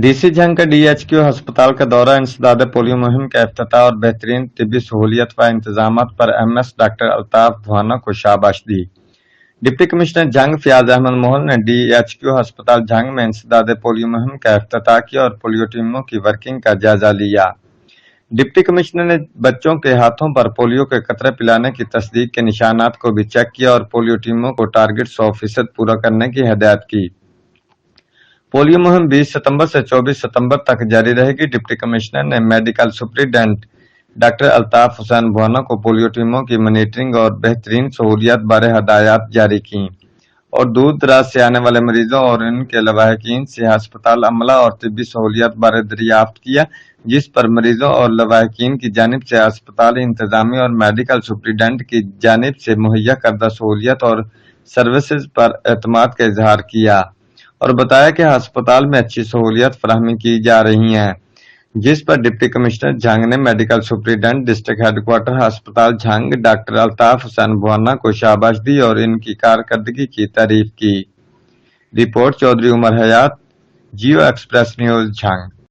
DC Jhang का DHQ अस्पताल का दौरा इंसदाद पोलियो मुहिम का इफ्तिताह और बेहतरीन तिब्बी सहूलियत व इंतजामात पर एमएस डॉक्टर अल्ताफ भुआना को शाबाश दी। डिप्टी कमिश्नर झंग फयाज अहमद मोहन ने डीएचक्यू अस्पताल झंग में इंसदाद पोलियो मुहिम का इफ्तिताह किया और पोलियो टीमों की वर्किंग का जायजा लिया। डिप्टी कमिश्नर ने बच्चों के हाथों पर पोलियो के कतरे पिलाने की तस्दीक के निशानात को भी चेक किया और पोलियो टीमों को टारगेट 100% पूरा करने की हिदायत की। पोलियो मुहिम 20 सितंबर से 24 सितंबर तक जारी रहेगी। डिप्टी कमिश्नर ने medical superintendent doctor Altaf Hussain Bhuana को पोलियो टीमों की मॉनिटरिंग और बेहतरीन सहूलियत बारे हदायत जारी की और दूर दराज से आने वाले मरीजों और इनके लवाहिकीन से अस्पताल अमला और तिब्बी सहूलियत बारे दरियाफ्त किया, जिस पर मरीजों और लवाहिकीन की जानिब से अस्पताल इंतजामी और मेडिकल सुपरिटेंडेंट की जानिब से मुहैया करदा सहूलियत और सर्विसेज पर एतमाद का इजहार किया और बताया कि अस्पताल में अच्छी सहूलियत फराहमी की जा रही है, जिस पर डिप्टी कमिश्नर झंग ने मेडिकल सुपरिटेंडेंट डिस्ट्रिक्ट हेडक्वार्टर अस्पताल झंग डॉक्टर अल्ताफ हुसैन भुआना को शाबाश दी और इनकी कारकर्दगी की तारीफ की। रिपोर्ट चौधरी उमर हयात, जियो एक्सप्रेस न्यूज झंग।